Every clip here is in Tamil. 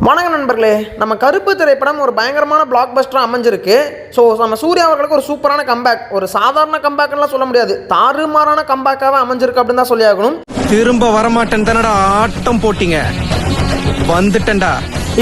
வணக்கம் நண்பர்களே, நம்ம கருப்பு திரைப்படம் ஒரு பயங்கரமான பிளாக் பஸ்டராக அமைஞ்சிருக்கு. ஸோ நம்ம சூர்யா அவர்களுக்கு ஒரு சூப்பரான கம்பேக், ஒரு சாதாரண கம்பேக்லாம் சொல்ல முடியாது, தாறுமாறான கம்பேக்காகவே அமைஞ்சிருக்கு அப்படின்னு தான் சொல்லி ஆகணும். திரும்ப வரமாட்டேன் தானடா ஆட்டம் போட்டீங்க, வந்துட்டேன்டா.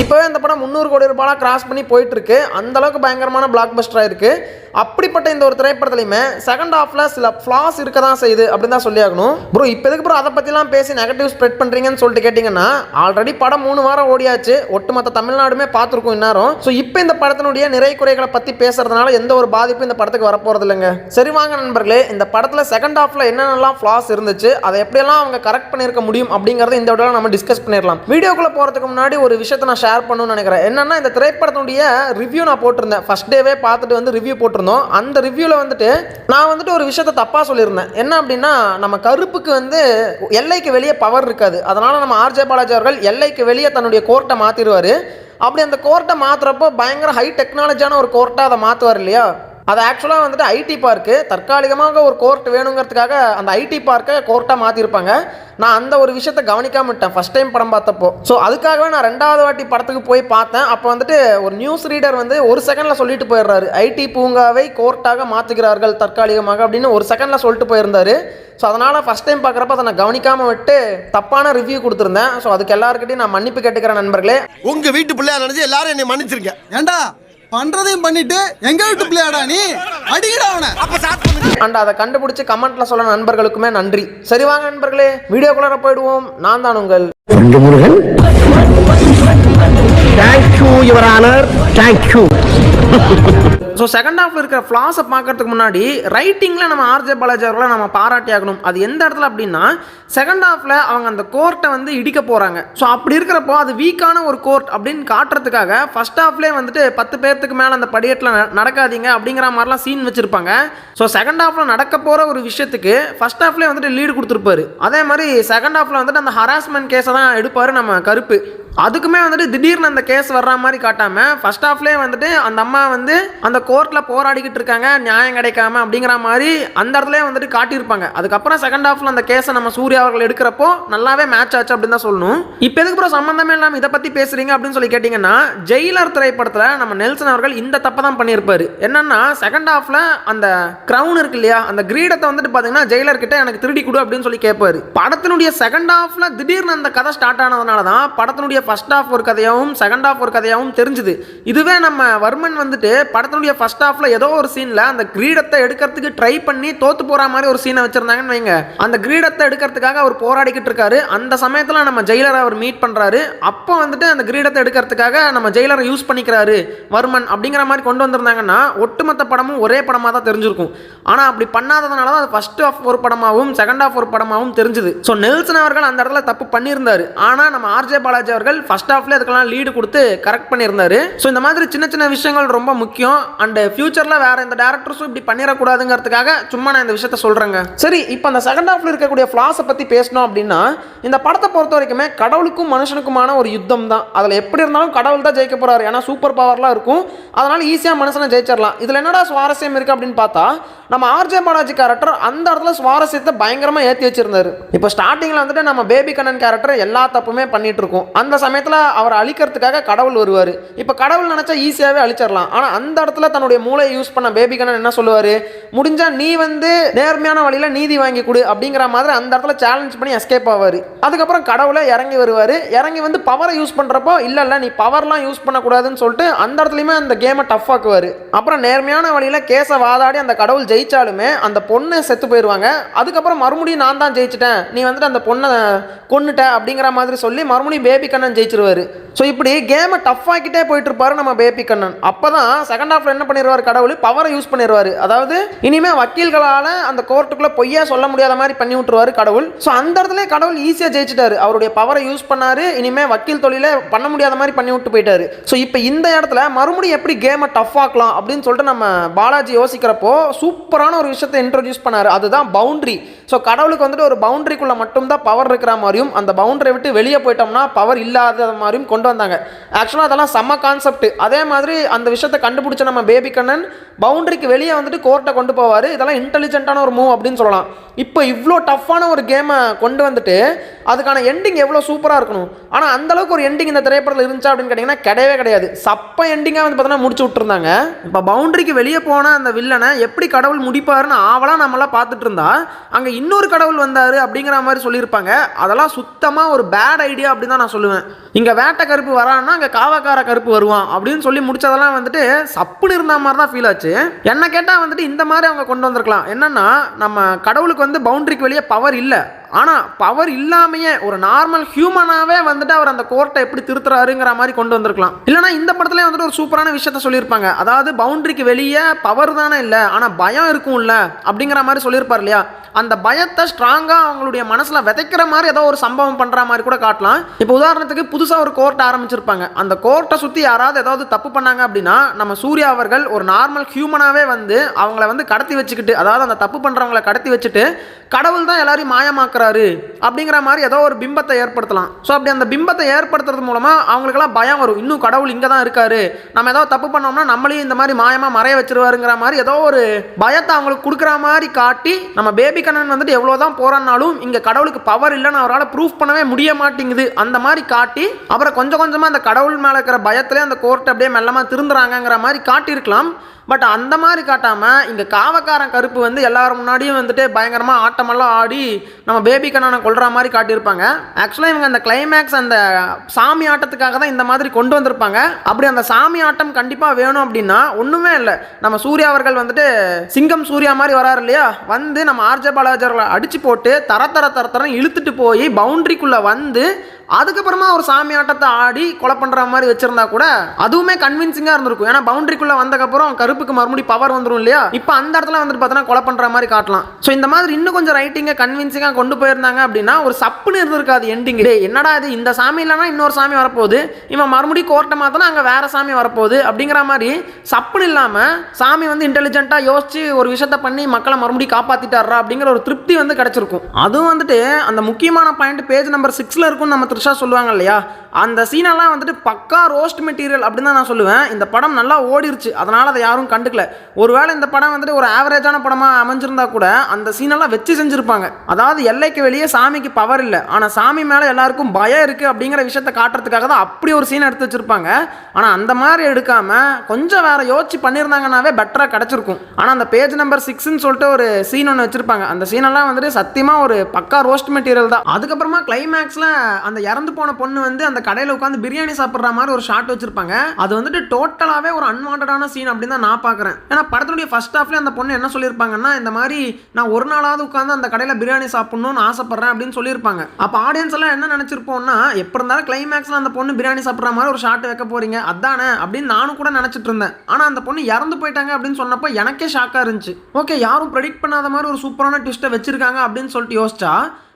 இப்போவே இந்த படம் 300 கோடி ரூபாய் கிராஸ் பண்ணி போயிட்டு இருக்கு. அந்த அளவுக்கு பயங்கரமான பிளாக் பஸ்டராக இருக்கு. அப்படிப்பட்ட இந்த ஒரு திரைப்படத்துலையுமே செகண்ட் ஹாஃப்ல சில ஃப்ளாஸ் இருக்க தான் செய்யுது அப்படின்னு தான் சொல்லி ஆகணும். ப்ரோ இப்போ எதுக்கு ப்ரோ அதை பற்றிலாம் பேசி நெகட்டிவ் ஸ்ப்ரெட் பண்ணுறீங்கன்னு சொல்லிட்டு கேட்டிங்கன்னா, ஆல்ரெடி படம் 3 வாரம் ஓடியாச்சு, ஒட்டுமொத்த தமிழ்நாடுமே பார்த்துருக்கோம் இந்நேரம். ஸோ இப்போ இந்த படத்தினுடைய நிறை குறைகளை பற்றி பேசுறதுனால எந்த ஒரு பாதிப்பும் இந்த படத்துக்கு வரப்போகிறது இல்லைங்க. சரி வாங்க நண்பர்களே, இந்த படத்தில் செகண்ட் ஹாஃப்ல என்னென்னலாம் ஃப்ளாஸ் இருந்துச்சு, அதை எப்படியெல்லாம் அவங்க கரெக்ட் பண்ணியிருக்க முடியும் அப்படிங்கிறத இந்த வீடியோவில் நம்ம டிஸ்கஸ் பண்ணிடலாம். வீடியோக்குள்ளே போகிறதுக்கு முன்னாடி ஒரு விஷயத்தை நான் ஷேர் பண்ணணும்னு நினைக்கிறேன். என்னன்னா, இந்த திரைப்படத்தினுடைய ரிவ்யூ நான் போட்டிருந்தேன், ஃபர்ஸ்ட் டேவே பார்த்துட்டு வந்து ரிவ்யூ போட்டிருந்தோம். அந்த ரிவ்யூவில் வந்துட்டு நான் வந்துட்டு ஒரு விஷயத்தை தப்பாக சொல்லியிருந்தேன். என்ன அப்படின்னா, நம்ம கருப்புக்கு வந்து எல்லைக்கு வெளியே பவர் இருக்காது, அதனால நம்ம ஆர்ஜே பாலாஜி அவர்கள் எல்லைக்கு வெளியே தன்னுடைய கோர்ட்டை மாற்றிடுவார். அப்படி அந்த கோர்ட்டை மாற்றுறப்போ பயங்கர ஹை டெக்னாலஜியான ஒரு கோர்ட்டாக அதை மாற்றுவார் இல்லையா. அது ஆக்சுவலாக வந்துட்டு ஐடி பார்க்கு, தற்காலிகமாக ஒரு கோர்ட் வேணுங்கிறதுக்காக அந்த ஐடி பார்க்கை கோர்ட்டாக மாற்றிருப்பாங்க. நான் அந்த ஒரு விஷயத்தை கவனிக்காம விட்டேன் ஃபஸ்ட் டைம் படம் பார்த்தப்போ. ஸோ அதுக்காகவே நான் 2வது வாட்டி படத்துக்கு போய் பார்த்தேன். அப்போ வந்துட்டு ஒரு நியூஸ் ரீடர் வந்து ஒரு செகண்டில் சொல்லிட்டு போயிடுறாரு, ஐடி பூங்காவை கோர்ட்டாக மாற்றுகிறார்கள் தற்காலிகமாக அப்படின்னு ஒரு செகண்டில் சொல்லிட்டு போயிருந்தாரு. ஸோ அதனால் ஃபஸ்ட் டைம் பார்க்குறப்ப அதை நான் கவனிக்காமல் விட்டு தப்பான ரிவ்யூ கொடுத்துருந்தேன். ஸோ அதுக்கு எல்லாருக்கிட்டையும் நான் மன்னிப்பு கேட்டுக்கிறேன் நண்பர்களே. உங்கள் வீட்டு பிள்ளையா நினச்சி எல்லாரும் என்னை மன்னிச்சிருக்கேன். ஏண்டா பண்றதையும் பண்ணிட்டு எங்க வீட்டு பிள்ளையாடா நீ, அடிக்கடா அவனை. அண்ட் அதை கண்டுபிடிச்சு கமெண்ட்ல சொல்ல நண்பர்களுக்குமே நன்றி. சரி வாங்க நண்பர்களே, வீடியோக்குள்ளார போயிடுவோம். நான் தான் உங்கள் Murugan. Thank you your honour, thank you. So second ஹாஃப்ல இருக்கிற ஃப்ளாஸை பார்க்கறதுக்கு முன்னாடி ரைட்டிங்கில் நம்ம ஆர்ஜே பாலாஜி அவர்களை நம்ம பாராட்டி ஆகணும். அது எந்த இடத்துல அப்படின்னா, செகண்ட் ஹாஃப்ல அவங்க அந்த கோர்ட்டை வந்து இடிக்க போகிறாங்க. ஸோ அப்படி இருக்கிறப்போ அது வீக்கான ஒரு கோர்ட் அப்படின்னு காட்டுறதுக்காக ஃபர்ஸ்ட் ஹாஃப்லேயே வந்துட்டு 10 பேர்த்துக்கு மேலே அந்த படியேட்டில் நடக்காதீங்க அப்படிங்கிற மாதிரிலாம் சீன் வச்சுருப்பாங்க. ஸோ செகண்ட் ஹாஃப்ல நடக்க போகிற ஒரு விஷயத்துக்கு ஃபர்ஸ்ட் ஹாஃப்லேயே வந்துட்டு லீடு கொடுத்துருப்பாரு. அதே மாதிரி செகண்ட் ஹாஃப்ல வந்துட்டு அந்த ஹராஸ்மெண்ட் கேஸை தான் எடுப்பார் நம்ம கருப்பு. அதுக்குமே வந்துட்டு திடீர்னு அந்த கேஸ் வர்ற மாதிரி காட்டாமல் ஃபர்ஸ்ட் ஹாஃப்லேயே வந்துட்டு அந்த அம்மா வந்து அந்த கோர்ட்டில் போராடிக்கிட்டு இருக்காங்க நியாயம் கிடைக்காம அப்படிங்கிற மாதிரி அந்த இடத்துலேயே வந்துட்டு காட்டியிருப்பாங்க. அதுக்கப்புறம் செகண்ட் ஹாஃப்ல அந்த கேஸை நம்ம சூர்யா அவர்கள் எடுக்கிறப்போ நல்லாவே மேட்ச் ஆச்சு அப்படின்னு தான் சொல்லணும். இப்போ எதுக்கு அப்புறம் சம்மந்தமே இல்லாமல் இதை பற்றி பேசுறீங்க அப்படின்னு சொல்லி கேட்டிங்கன்னா, ஜெயிலர் திரைப்படத்தில் நம்ம நெல்சன் அவர்கள் இந்த தப்பை தான் பண்ணியிருப்பாரு. என்னன்னா, செகண்ட் ஹாஃப்ல அந்த கிரவுன் இருக்கு இல்லையா, அந்த கிரீடத்தை வந்துட்டு பார்த்தீங்கன்னா ஜெயிலர் கிட்ட எனக்கு திருடி கொடு அப்படின்னு சொல்லி கேட்பாரு. படத்தினுடைய செகண்ட் ஹாஃப்ல திடீர்னு அந்த கதை ஸ்டார்ட் ஆனதுனால தான் படத்தினுடைய ஃபர்ஸ்ட் ஹாஃப் ஒரு கதையாகவும் செகண்ட் ஹாஃப் ஒரு கதையாகவும் தெரிஞ்சுது. இதுவே நம்ம வர்மன் வந்துட்டு படத்தினுடைய ஃபர்ஸ்ட் ஹாஃப்ல ஏதோ ஒரு சீன்ல அந்த கிரீடத்தை எடுக்கிறதுக்கு ட்ரை பண்ணி தோத்து போற மாதிரி ஒரு சீனை வச்சிருந்தாங்கன்னு வைங்க, அந்த கிரீடத்தை எடுக்கிறதுக்காக அவர் போராடிக்கிட்டு இருக்காரு. அந்த சமயத்தில் நம்ம ஜெயிலரை அவர் மீட் பண்றாரு. அப்போ வந்துட்டு அந்த கிரீடத்தை எடுக்கிறதுக்காக நம்ம ஜெயிலரை யூஸ் பண்ணிக்கிறாரு வர்மன் அப்படிங்கிற மாதிரி கொண்டு வந்திருந்தாங்கன்னா ஒட்டுமொத்த படமும் ஒரே படமாக தான் தெரிஞ்சிருக்கும். ஆனால் அப்படி பண்ணாததுனால தான் அது ஃபர்ஸ்ட் ஹாஃப் ஒரு படமாகவும் செகண்ட் ஹாஃப் ஒரு படமாகவும் தெரிஞ்சுது. ஸோ நெல்சன் அவர்கள் அந்த இடத்துல தப்பு பண்ணியிருந்தாரு. ஆனால் நம்ம ஆர்ஜே பாலாஜி அவர்கள் ஃபர்ஸ்ட் ஹாஃப்ல அதுக்கெல்லாம் லீடு கொடுத்து கரெக்ட் பண்ணியிருந்தாரு. ஸோ இந்த மாதிரி சின்ன சின்ன விஷயங்கள் ரொம்ப முக்கியம். அண்ட் ஃபியூச்சர்ல வேற எந்த டேரக்டர்ஸும் இப்படி பண்ணிடக்கூடாதுங்கிறதுக்காக சும்மா நான் இந்த விஷயத்த சொல்றேங்க. சரி, இப்போ அந்த செகண்ட் ஹாஃப்ல இருக்கக்கூடிய ஃப்ளாஸை பத்தி பேசணும் அப்படின்னா, இந்த படத்தை பொறுத்த வரைக்குமே கடவுளுக்கும் மனுஷனுக்குமான ஒரு யுத்தம் தான். அதில் எப்படி இருந்தாலும் கடவுள் தான் ஜெயிக்க போறாரு, ஏன்னா சூப்பர் பவர்லாம் இருக்கும், அதனால ஈஸியாக மனுஷனை ஜெயிச்சிடலாம். இதில் என்னடா சுவாரஸ்யம் இருக்கு அப்படின்னு பார்த்தா, நம்ம ஆர்ஜே பாலாஜி கேரக்டர் அந்த இடத்துல சுவாரஸ்யத்தை பயங்கரமாக ஏற்றி வச்சிருந்தாரு. இப்போ ஸ்டார்டிங்கில் வந்துட்டு நம்ம பேபி கண்ணன் கேரக்டர் எல்லா தப்புமே பண்ணிட்டு இருக்கோம். அந்த சமயத்தில் அவரை அழிக்கிறதுக்காக கடவுள் வருவார். இப்போ கடவுள் நினச்சா ஈஸியாகவே அழிச்சிடலாம். ஆனால் அந்த இடத்துல தன்னுடைய மூளையை யூஸ் பண்ண பேபி கண்ணன் என்ன சொல்லுவார், முடிஞ்சா நீ வந்து நேர்மையான வழியில் நீதி வாங்கி கொடு அப்படிங்கிற மாதிரி அந்த இடத்துல சேலஞ்ச் பண்ணி எஸ்கேப் ஆவார். அதுக்கப்புறம் கடவுளை இறங்கி வருவார். இறங்கி வந்து பவரை யூஸ் பண்ணுறப்போ இல்லை நீ பவர்லாம் யூஸ் பண்ணக்கூடாதுன்னு சொல்லிட்டு அந்த இடத்துலையுமே அந்த கேமை டஃப் ஆக்குவார். அப்புறம் நேர்மையான வழியில் கேஸை வாதாடி அந்த கடவுள் ஜெயிச்சாலுமே அந்த பொண்ணை செத்து போயிடுவாங்க. அதுக்கப்புறம் மறுபடியும் நான் தான் ஜெயிச்சிட்டேன், நீ வந்துட்டு அந்த பொண்ணை கொன்னுட்ட அப்படிங்கிற மாதிரி சொல்லி மறுபடியும் பேபி கண்ணன் ஜெயிச்சிருவாரு. ஸோ இப்படி கேமை டஃப் ஆக்கிட்டே போயிட்டு இருப்பாரு நம்ம பேபி கண்ணன். அப்பதான் செகண்ட் ஹாஃப்ல என்ன பண்ணிடுவார், கடவுள் பவரை யூஸ் பண்ணிடுவாரு. அதாவது இனிமே வக்கீல்களால அந்த கோர்ட்டுக்குள்ள பொய்யா சொல்ல முடியாத மாதிரி பண்ணி விட்டுருவாரு கடவுள். ஸோ அந்த இடத்துல கடவுள் ஈஸியா ஜெயிச்சிட்டாரு, அவருடைய பவரை யூஸ் பண்ணாரு. இனிமே வக்கீல் தொழில பண்ண முடியாத மாதிரி பண்ணி விட்டு போயிட்டாரு. ஸோ இப்போ இந்த இடத்துல மறுபடியும் எப்படி கேமை டஃப் ஆக்கலாம் அப்படின்னு சொல்லிட்டு நம்ம பாலாஜி யோசிக்கிறப்போ சூப்பரான ஒரு விஷயத்தை இன்ட்ரோடியூஸ் பண்ணாரு, அதுதான் பவுண்டரி. ஸோ கடவுளுக்கு வந்துட்டு ஒரு பவுண்டரிக்குள்ள மட்டும்தான் பவர் இருக்கிற மாதிரியும், அந்த பவுண்டரியை விட்டு வெளியே போயிட்டோம்னா பவர் இல்லாத மாதிரியும் கொண்டு வந்தாங்க. ஆக்சுவலாக அதெல்லாம் செம்ம கான்செப்ட். அதே மாதிரி அந்த விஷயத்தை கண்டுபிடிச்ச நம்ம பேபி கண்ணன் பவுண்டரிக்கு வெளியே வந்துட்டு கோர்ட்டை கொண்டு போவார். இதெல்லாம் இன்டெலிஜென்ட்டான ஒரு மூவ் அப்படின்னு சொல்லலாம். இப்போ இவ்வளோ டஃப்பான ஒரு கேமை கொண்டு வந்துட்டு அதுக்கான எண்டிங் எவ்வளோ சூப்பராக இருக்கணும். ஆனால் அந்தளவுக்கு ஒரு எண்டிங் இந்த திரைப்படத்தில் இருந்துச்சா அப்படின்னு கேட்டிங்கன்னா கிடையவே கிடையாது. சப்ப எண்டிங்காக வந்து பார்த்தோன்னா முடிச்சு விட்டுருந்தாங்க. இப்போ பவுண்டரிக்கு வெளியே போன அந்த வில்லனை எப்படி கடவுள் முடிப்பாருன்னு ஆவலாக நம்மளாம் பார்த்துட்டு இருந்தா அங்கே இன்னொரு கடவுள் வந்தார் அப்படிங்கிற மாதிரி சொல்லியிருப்பாங்க. அதெல்லாம் சுத்தமாக ஒரு பேட் ஐடியா அப்படின்னு தான் நான் சொல்லுவேன். இங்கே வேட்டை கருப்பு வரான்னா அங்கே காவக்கார கருப்பு வருவான் அப்படின்னு சொல்லி முடிச்சதெல்லாம் வந்துட்டு சப்புன்னு இருந்த மாதிரி தான் ஃபீல் ஆச்சு. என்ன கேட்டால் வந்துட்டு இந்த மாதிரி அவங்க கொண்டு வந்திருக்கலாம். என்னன்னா நம்ம கடவுளுக்கு வந்து பவுண்டரிக்கு வெளியே பவர் இல்லை, ஆனால் பவர் இல்லாமையே ஒரு நார்மல் ஹியூமனாகவே வந்துட்டு அவர் அந்த கோர்ட்டை எப்படி திருத்துறாருங்கிற மாதிரி கொண்டு வந்திருக்கலாம். இல்லைனா இந்த படத்துல வந்துட்டு ஒரு சூப்பரான விஷயத்த சொல்லியிருப்பாங்க. அதாவது பவுண்டரிக்கு வெளியே பவர் தானே இல்லை ஆனால் பயம் இருக்கும்ல அப்படிங்கிற மாதிரி சொல்லியிருப்பார் இல்லையா. அந்த பயத்தை ஸ்ட்ராங்காக அவங்களுடைய மனசில் விதைக்கிற மாதிரி ஏதோ ஒரு சம்பவம் பண்ணுற மாதிரி கூட காட்டலாம். இப்போ உதாரணத்துக்கு புதுசாக ஒரு கோர்ட் ஆரம்பிச்சிருப்பாங்க. அந்த கோர்ட்டை சுற்றி யாராவது ஏதாவது தப்பு பண்ணாங்க அப்படின்னா நம்ம சூர்யா அவர்கள் ஒரு நார்மல் ஹியூமனாகவே வந்து அவங்கள வந்து கடத்தி வச்சுக்கிட்டு, அதாவது அந்த தப்பு பண்ணுறவங்களை கடத்தி வச்சுட்டு கடவுள் தான் எல்லாரையும் மாயமாக்குறாரு அப்படிங்கிற மாதிரி ஏதோ ஒரு பிம்பத்தை ஏற்படுத்தலாம். ஸோ அப்படி அந்த பிம்பத்தை ஏற்படுத்துறது மூலமாக அவங்களுக்கெல்லாம் பயம் வரும். இன்னும் கடவுள் இங்கே தான் இருக்காரு, நம்ம ஏதோ தப்பு பண்ணோம்னா நம்மளையும் இந்த மாதிரி மாயமாக மறைய வச்சிருவாருங்கிற மாதிரி ஏதோ ஒரு பயத்தை அவங்களுக்கு கொடுக்குற மாதிரி காட்டி நம்ம பேபி கண்ணன் வந்துட்டு எவ்வளோதான் போறான்னாலும் இங்கே கடவுளுக்கு பவர் இல்லைன்னு அவரால் ப்ரூஃப் பண்ணவே முடிய மாட்டேங்குது அந்த மாதிரி காட்டி அப்புறம் கொஞ்சம் கொஞ்சமாக அந்த கடவுள் மேலே இருக்கிற பயத்திலே அந்த கோர்ட்டை அப்படியே மெல்லமாக திருந்துறாங்கிற மாதிரி காட்டியிருக்கலாம். பட் அந்த மாதிரி காட்டாமல் இங்கே காவக்காரன் கருப்பு வந்து எல்லாரும் முன்னாடியும் வந்துட்டு பயங்கரமாக ஆட்டமெல்லாம் ஆடி நம்ம பேபி கண்ணனை கொள்கிற மாதிரி காட்டியிருப்பாங்க. ஆக்சுவலாக இவங்க அந்த கிளைமேக்ஸ் அந்த சாமி ஆட்டத்துக்காக தான் இந்த மாதிரி கொண்டு வந்திருப்பாங்க. அப்படி அந்த சாமி ஆட்டம் கண்டிப்பாக வேணும் அப்படின்னா ஒன்றுமே இல்லை, நம்ம சூர்யா அவர்கள் வந்துட்டு சிங்கம் சூர்யா மாதிரி வராரு இல்லையா, வந்து நம்ம ஆர்ஜே பாலாஜி அவர்களை அடித்து போட்டு தர இழுத்துட்டு போய் பவுண்டரிக்குள்ளே வந்து அதுக்கப்புறமா ஒரு சாமி ஆட்டத்தை ஆடி கொலை பண்ணுற மாதிரி வச்சிருந்தா கூட அதுவுமே கன்வின்சிங்காக இருந்திருக்கும். ஏன்னா பவுண்டரிக்குள்ளே வந்தக்கப்புறம் கருப்புக்கு மறுபடியும் பவர் வந்துடும் இல்லையா. இப்போ அந்த இடத்துல வந்துட்டு பார்த்தோன்னா கொலை பண்ணுற மாதிரி காட்டலாம். ஸோ இந்த மாதிரி இன்னும் கொஞ்சம் ரைட்டிங்கை கன்வின்சிங்காக கொண்டு போயிருந்தாங்க அப்படின்னா ஒரு சப்புன்னு இருந்திருக்காது எண்டிங். என்னடா இது இந்த சாமி இல்லைனா இன்னொரு சாமி வரப்போகுது, இவன் மறுபடியும் கோர்ட்டை மாற்றினா அங்கே வேற சாமி வரப்போகுது அப்படிங்கிற மாதிரி சப்புன்னு இல்லாமல் சாமி வந்து இன்டெலிஜென்ட்டாக யோசிச்சு ஒரு விஷயத்த பண்ணி மக்களை மறுபடியும் காப்பாற்றிட்டாரா அப்படிங்கிற ஒரு திருப்தி வந்து கிடைச்சிருக்கும். அதுவும் வந்துட்டு அந்த முக்கியமான பாயிண்ட் பேஜ் நம்பர் 6 இருக்குன்னு நம்ம த்ரிஷா சொல்லுவாங்க இல்லையா, அந்த சீனெல்லாம் வந்துட்டு பக்கா ரோஸ்ட் மெட்டீரியல் அப்படின்னு தான் நான் சொல்லுவேன். இந்த படம் நல்லா ஓடிருச்சு, அதனால் அதை யாரும் கண்டுக்கல. ஒருவேளை இந்த படம் வந்துட்டு ஒரு ஆவரேஜான படமாக அமைஞ்சிருந்தா கூட அந்த சீனெல்லாம் வச்சு செஞ்சுருப்பாங்க. அதாவது எல்லைக்கு வெளியே சாமிக்கு பவர் இல்லை, ஆனால் சாமி மேலே எல்லாருக்கும் பயம் இருக்குது அப்படிங்கிற விஷயத்தை காட்டுறதுக்காக தான் அப்படி ஒரு சீன் எடுத்து வச்சுருப்பாங்க. ஆனால் அந்த மாதிரி எடுக்காமல் கொஞ்சம் வேறு யோசிச்சு பண்ணியிருந்தாங்கன்னாவே பெட்டராக கிடச்சிருக்கும். ஆனால் அந்த பேஜ் நம்பர் 6ன்னு சொல்லிட்டு ஒரு சீன் ஒன்று வச்சுருப்பாங்க. அந்த சீனெல்லாம் வந்துட்டு சத்தியமாக ஒரு பக்கா ரோஸ்ட் மெட்டீரியல் தான். அதுக்கப்புறமா கிளைமேக்ஸில் அந்த இறந்து போன பொண்ணு வந்து அந்த கடையில் உட்காந்து பிரியாணி சாப்பிட்ற மாதிரி ஒரு ஷாட் வச்சிருப்பாங்க. அது வந்துட்டு டோட்டலாகவே ஒரு அன்வான்டான சீன் அப்படின்னு தான் நான் பார்க்குறேன். ஏன்னா படத்துடைய ஃபர்ஸ்ட் ஹாஃப்ல அந்த பொண்ணு என்ன சொல்லியிருப்பாங்கன்னா, இந்த மாதிரி நான் ஒரு நாளாவது உட்காந்து அந்த கடையில் பிரியாணி சாப்பிடணும்னு ஆசைப்படுறேன் அப்படின்னு சொல்லியிருப்பாங்க. அப்போ ஆடியன்ஸ் எல்லாம் என்ன நினச்சிருப்போம்னா, எப்படி இருந்தாலும் கிளைமேக்ஸில் அந்த பொண்ணு பிரியாணி சாப்பிட்ற மாதிரி ஒரு ஷாட் வைக்க போறீங்க அதானே அப்படின்னு நானும் கூட நினச்சிட்டு இருந்தேன். ஆனால் அந்த பொண்ணு இறந்து போயிட்டாங்க அப்படின்னு சொன்னப்போ எனக்கே ஷாக்காக இருந்துச்சு. ஓகே, யாரும் ப்ரெடிக்ட் பண்ணாத மாதிரி ஒரு சூப்பரான ட்விஸ்ட்டை வச்சிருக்காங்க அப்படின்னு சொல்லிட்டு யோசிச்சா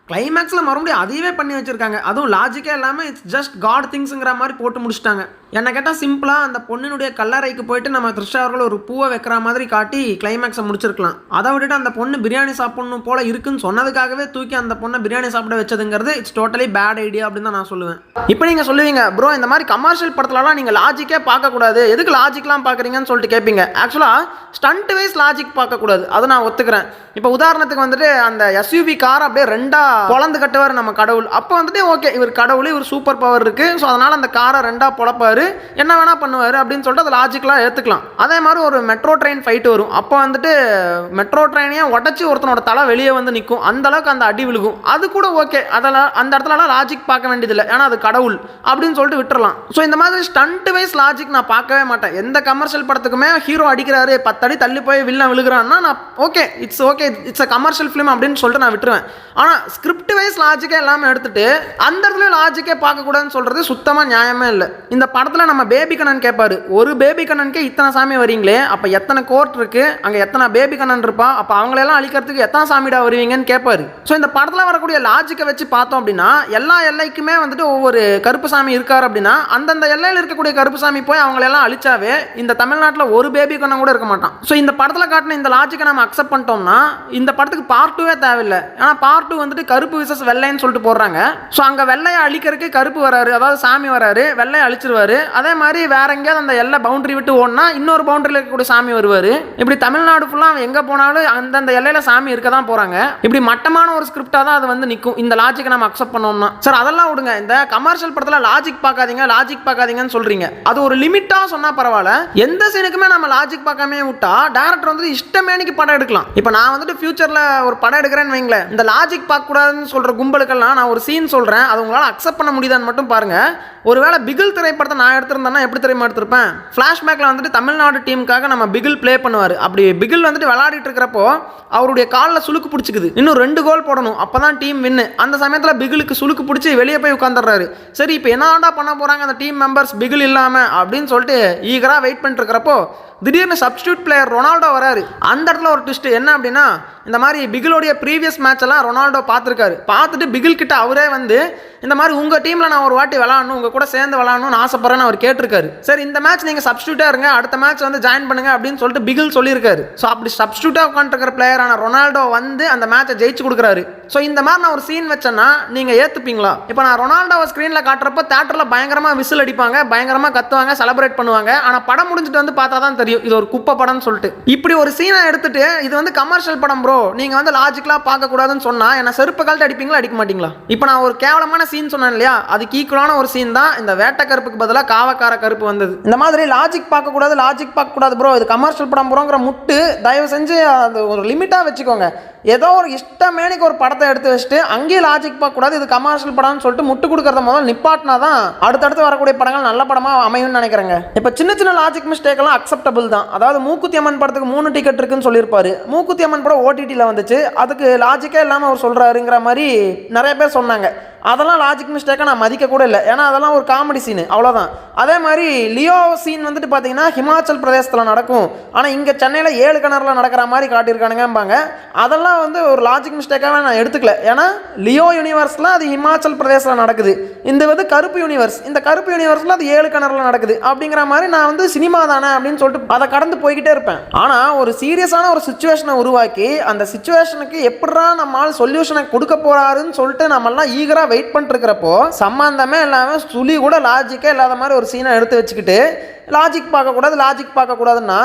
கிளைமேக்ஸில் மறுபடியும் அதையவே பண்ணி வச்சிருக்காங்க. அதுவும் லாஜிக்கே இல்லாமல் இட்ஸ் ஜஸ்ட் காட் திங்ஸுங்கிற மாதிரி போட்டு முடிச்சிட்டாங்க. என்ன கேட்டால் சிம்பிளாக அந்த பொண்ணினுடைய கல்லறைக்கு போயிட்டு நம்ம த்ரிஷா அவர்கள் ஒரு பூவை வைக்கிற மாதிரி காட்டி கிளைமேக்ஸை முடிச்சிருக்கலாம். அதை விட்டுட்டு அந்த பொண்ணு பிரியாணி சாப்பிடணும் போல இருக்குன்னு சொன்னதுக்காகவே தூக்கி அந்த பொண்ணை பிரியாணி சாப்பிட வச்சதுங்கிறது இட்ஸ் டோட்டலி பேட் ஐடியா அப்படின்னு தான் நான் சொல்லுவேன். இப்போ நீங்கள் சொல்லுவீங்க, ப்ரோ இந்த மாதிரி கமர்ஷியல் படத்துலலாம் நீங்கள் லாஜிக்கே பார்க்கக்கூடாது, எதுக்கு லாஜிக்லாம் பார்க்குறீங்கன்னு சொல்லிட்டு கேட்பீங்க. ஆக்சுவலாக ஸ்டண்ட் வைஸ் லாஜிக் பார்க்கக்கூடாது, அது நான் ஒத்துக்கிறேன். இப்போ உதாரணத்துக்கு வந்துட்டு அந்த எஸ்யூவி கார் அப்படியே ரெண்டாக பொழந்து கட்டுவார் நம்ம கடவுள். அப்போ வந்துட்டு ஓகே, இவர் கடவுள், இவர் சூப்பர் பவர் இருக்குது, ஸோ அதனால் அந்த காரை ரெண்டாக பொழப்பார், என்ன வேணா பண்ணுவார் அப்படின்னு சொல்லிட்டு அதை லாஜிக்கலாக ஏற்றுக்கலாம். அதே மாதிரி ஒரு மெட்ரோ ட்ரெயின் ஃபைட் வரும், அப்போ வந்துட்டு மெட்ரோ ட்ரெயினையே உடச்சி ஒருத்தனோட தலை வெளியே வந்து நிற்கும், அந்த அளவுக்கு அந்த அடி விழுகும், அது கூட ஓகே, அதெல்லாம் அந்த இடத்துலலாம் லாஜிக் பார்க்க வேண்டியதில்லை, ஏன்னா அது கடவுள் அப்படின்னு சொல்லிட்டு விட்டுறலாம். ஸோ இந்த மாதிரி ஸ்டண்ட் வைஸ் லாஜிக் நான் பார்க்கவே மாட்டேன். எந்த கமர்ஷியல் படத்துக்குமே ஹீரோ அடிக்கிறாரு 10 அடி தள்ளி போய் வில்லன் விழுகிறான்னா நான் okay, it's a commercial film அப்படின்னு சொல்லிட்டு நான் விட்டுருவேன். ஆனால் ஸ்கிரிப்ட் வைஸ் லாஜிக்கே எல்லாமே எடுத்துட்டு அந்த இடத்துல லாஜிக்கே பார்க்கக்கூடாதுன்னு சொல்கிறது சுத்தமாக நியாயமே இல்லை. இந்த படத்தில் நம்ம பேபி கண்ணன் கேட்பாரு, ஒரு பேபி கண்ணனுக்கே இத்தனை சாமி வரீங்களே, அப்போ எத்தனை கோர்ட் இருக்கு, அங்கே எத்தனை பேபி கண்ணன் இருப்பா, அப்போ அவங்களெல்லாம் அழிக்கிறதுக்கு எத்தனை சாமிடா வருவீங்கன்னு கேட்பாரு. ஸோ இந்த படத்தில் வரக்கூடிய லாஜிக்கை வச்சு பார்த்தோம் அப்படின்னா எல்லா எல்லைக்குமே வந்துட்டு ஒவ்வொரு கருப்பு சாமி இருக்காரு அப்படின்னா அந்தந்த எல்லையில் இருக்கக்கூடிய கருப்பு சாமி போய் அவங்களெல்லாம் அழிச்சாவே இந்த தமிழ்நாட்டில் ஒரு பேபி கண்ணன் கூட இருக்க மாட்டான். ஸோ இந்த படத்தில் காட்டின இந்த லாஜிக்கை நம்ம அக்செப்ட் பண்ணிட்டோம்னா இந்த படத்துக்கு பார்ட் 2 தேவையில்லை. ஏன்னா பார்ட் 2 வந்துட்டு கருப்பு விசஸ் வெள்ளைன்னு சொல்லிட்டு போடுறாங்க. ஸோ அங்கே வெள்ளையை அழிக்கிறதுக்கு கருப்பு வராரு, அதாவது சாமி வராரு, வெள்ளையை அழிச்சிருவாரு. அதே மாதிரி வேற எங்கேயாவது அந்த எல்லை பவுண்டரி விட்டு ஓடனா இன்னொரு பவுண்டரியில் இருக்கக்கூடிய சாமி வருவார். இப்படி தமிழ்நாடு ஃபுல்லாக எங்கே போனாலும் அந்தந்த எல்லையில் சாமி இருக்க தான் போகிறாங்க. இப்படி மட்டமான ஒரு ஸ்கிரிப்டாக தான் அது வந்து நிற்கும். இந்த லாஜிக்கை நம்ம அக்செப்ட் பண்ணோம்னா சார் அதெல்லாம் விடுங்க. இந்த கமர்ஷியல் படத்தில் லாஜிக் பார்க்காதீங்கன்னு சொல்றீங்க. அது ஒரு லிமிட்டா சொன்னா பரவாயில்ல. எந்த சீனுக்குமே நம்ம லாஜிக் பார்க்காம விட்டா டைரக்டர் வந்து இஷ்டமேனிக்கு படம் எடுக்கலாம். இப்போ நான் வந்துட்டு ஃபியூச்சர்ல ஒரு படம் எடுக்கிறேன்னு வைங்களேன், இந்த லாஜிக் பார்க்க கூடாதுன்னு சொல்ற கும்பலுக்கெல்லாம் நான் ஒரு சீன் சொல்றேன், அது உங்களால அக்செப்ட் பண்ண முடியுதான்னு மட்டும் பாருங்க. ஒருவேளை பிகில் திரைப்படத்தை நான் எடுத்திருந்தேன்னா எப்படி தெரியுமா எடுத்திருப்பேன்? ஃபிளாஷ்பேக்ல வந்துட்டு தமிழ்நாடு டீமுக்காக நம்ம பிகில் ப்ளே பண்ணுவார். அப்படி பிகில் வந்துட்டு விளையாடிட்டு இருக்கிறப்போ அவருடைய காலில் சுளுக்கு பிடிச்சிக்குது, இன்னும் 2 கோல் போடணும், அப்பதான் டீம் வின்னு. அந்த சமயத்தில் பிகிலுக்கு சுளுக்கு பிடிச்சி வெளியே போய் உட்காந்துடுறாரு. சரி இப்போ என்னடா பண்ண போறாங்க அந்த டீம் மெம்பர்ஸ் பிகில் இல்லாம அப்படின்னு சொல்லிட்டு ஈகரா வெயிட் பண்ணிட்டு இருக்கிறப்போ திடீர்னு சப்ஸ்டியூட் பிளேயர் ரொனால்டோ வராரு. அந்த இடத்துல ஒரு ட்விஸ்ட் என்ன அப்படின்னா, இந்த மாதிரி பிகிலோடைய ப்ரீவியஸ் மேட்ச் எல்லாம் ரொனால்டோ பார்த்துருக்காரு. பார்த்துட்டு பிகில் கிட்ட அவரே வந்து இந்த மாதிரி உங்கள் டீமில் நான் ஒரு வாட்டி விளாடணும், உங்கள் கூட சேர்ந்து விளாடணும்னு ஆசைப்படுறேன்னு அவர் கேட்டிருக்காரு. சரி இந்த மேட்ச் நீங்கள் சப்ஸ்டியூட்டாக இருங்க, அடுத்த மேட்ச் வந்து ஜாயின் பண்ணுங்க அப்படின்னு சொல்லிட்டு பிகில் சொல்லியிருக்காரு. ஸோ அப்படி சப்ஸ்டியூட்டாக உட்காந்துருக்கிற பிளேயரான ரொனால்டோ வந்து அந்த மேட்சை ஜெயிச்சு கொடுக்குறாரு. ஸோ இந்த மாதிரி நான் ஒரு சீன் வச்சேன்னா நீங்கள் ஏற்றுப்பீங்களா? இப்போ நான் ரொனால்டோவை ஸ்க்ரீனில் காட்டுறப்போ தேட்டரில் பயங்கரமாக விசில் அடிப்பாங்க, பயங்கரமாக கத்துவாங்க, செலிப்ரேட் பண்ணுவாங்க. ஆனால் படம் முடிஞ்சிட்டு வந்து பார்த்தா தான் தெரியும் இது ஒரு குப்பை படம்னு சொல்லிட்டு. இப்படி ஒரு சீனை எடுத்துட்டு இது வந்து கமர்ஷியல் படம் ப்ரோ, நீங்க வந்து லாஜிக்கலா பார்க்க கூடாதுன்னு சொன்னா என்ன செருப்பு கழட்டி அடிப்பீங்களா அடிக்க மாட்டீங்களா? இப்போ நான் ஒரு கேவலமான சீன் சொன்னேன் இல்லையா, அதுக்கு ஈக்குவலான ஒரு சீன் தான் இந்த வேட்டை கருப்புக்கு பதிலாக காவக்கார கருப்பு வந்தது. இந்த மாதிரி லாஜிக் பார்க்க கூடாது ப்ரோ, இது கமர்ஷியல் படம் ப்ரோங்கிற முட்டு தயவு செஞ்சு அது ஒரு லிமிட்டா வச்சுக்கோங்க. ஏதோ ஒரு இஷ்டமேனிக்கு ஒரு படத்தை எடுத்து வச்சுட்டு அங்கேயே லாஜிக் பார்க்க கூடாது, இது கமர்ஷியல் படம்னு சொல்லிட்டு முட்டு கொடுக்கறத முதல்ல நிப்பாட்டினா தான் அடுத்தடுத்து வரக்கூடிய படங்கள் நல்ல படமா அமையும்னு நினைக்கிறேங்க. இப்போ சின்ன லாஜிக் மிஸ்டேக் எல்லாம் அக்செப்டபிள் தான். அதாவது மூக்குத்தி அம்மன் படத்துக்கு 3 டிக்கெட் இருக்குன்னு சொல்லியிருப்பாரு. மூக்குத்தி அம்மன் படம் ஓடிடியில் வந்துச்சு, அதுக்கு லாஜிக்கே இல்லாமல் அவர் சொல்றாருங்கிற மாதிரி நிறைய பேர் சொன்னாங்க. அதெல்லாம் லாஜிக் மிஸ்டேக்காக நான் மதிக்க கூட இல்லை, ஏன்னா அதெல்லாம் ஒரு காமெடி சீனு அவ்வளோதான். அதே மாதிரி லியோ சீன் வந்துட்டு பார்த்தீங்கன்னா ஹிமாச்சல் பிரதேசத்தில் நடக்கும், ஆனால் இங்கே சென்னையில் 7 கிணறுல நடக்கிற மாதிரி காட்டியிருக்கானுங்கம்பாங்க. அதெல்லாம் வந்து ஒரு லாஜிக் மிஸ்டேக்காக நான் எடுத்துக்கல, ஏன்னா லியோ யூனிவர்ஸில் அது ஹிமாச்சல் பிரதேசத்தில் நடக்குது, இந்த வந்து கருப்பு யூனிவர்ஸ், இந்த கருப்பு யூனிவர்ஸில் அது 7 கிணறுல நடக்குது அப்படிங்கிற மாதிரி நான் வந்து சினிமா தானே அப்படின்னு சொல்லிட்டு அதை கடந்து போய்கிட்டே இருப்பேன். ஆனால் ஒரு சீரியஸான ஒரு சுச்சுவேஷனை உருவாக்கி அந்த சுச்சுவேஷனுக்கு எப்படா நம்மால் சொல்யூஷனை கொடுக்க போறாருன்னு சொல்லிட்டு நம்மளாம் ஈகரா வெயிட் பண்ணிருக்கிறப்போ சம்பந்தமே இல்லாமல் சுழி கூட லாஜிக்கே இல்லாத மாதிரி ஒரு சீனை எடுத்து வச்சுக்கிட்டு லாஜிக் பார்க்கக்கூடாதுன்னா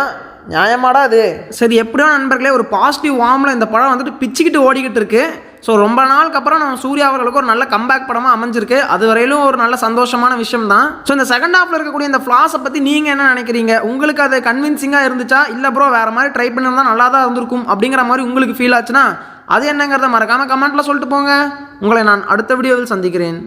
நியாயமாடா அது? சரி எப்படியோ நண்பர்களே, ஒரு பாசிட்டிவ் வார்மில் இந்த படம் வந்துட்டு பிச்சுக்கிட்டு ஓடிக்கிட்டு இருக்கு. ஸோ ரொம்ப நாளுக்கு அப்புறம் நம்ம சூர்யா அவர்களுக்கு ஒரு நல்ல கம்பேக் படமாக அமைஞ்சிருக்கு. அது வரையிலும் ஒரு நல்ல சந்தோஷமான விஷயம் தான். ஸோ இந்த செகண்ட் ஹாஃபில் இருக்கக்கூடிய இந்த ஃப்ளாஸை பற்றி நீங்கள் என்ன நினைக்கிறீங்க? உங்களுக்கு அது கன்வின்சிங்காக இருந்துச்சா, இல்லை ப்ரோ வேறு மாதிரி ட்ரை பண்ணியிருந்தால் நல்லா தான் இருந்திருக்கும் அப்படிங்கிற மாதிரி உங்களுக்கு ஃபீல் ஆச்சுன்னா அது என்னங்கிறத மறக்காமல் கமெண்ட்டில் சொல்லிட்டு போங்க. உங்களை நான் அடுத்த வீடியோவில் சந்திக்கிறேன்.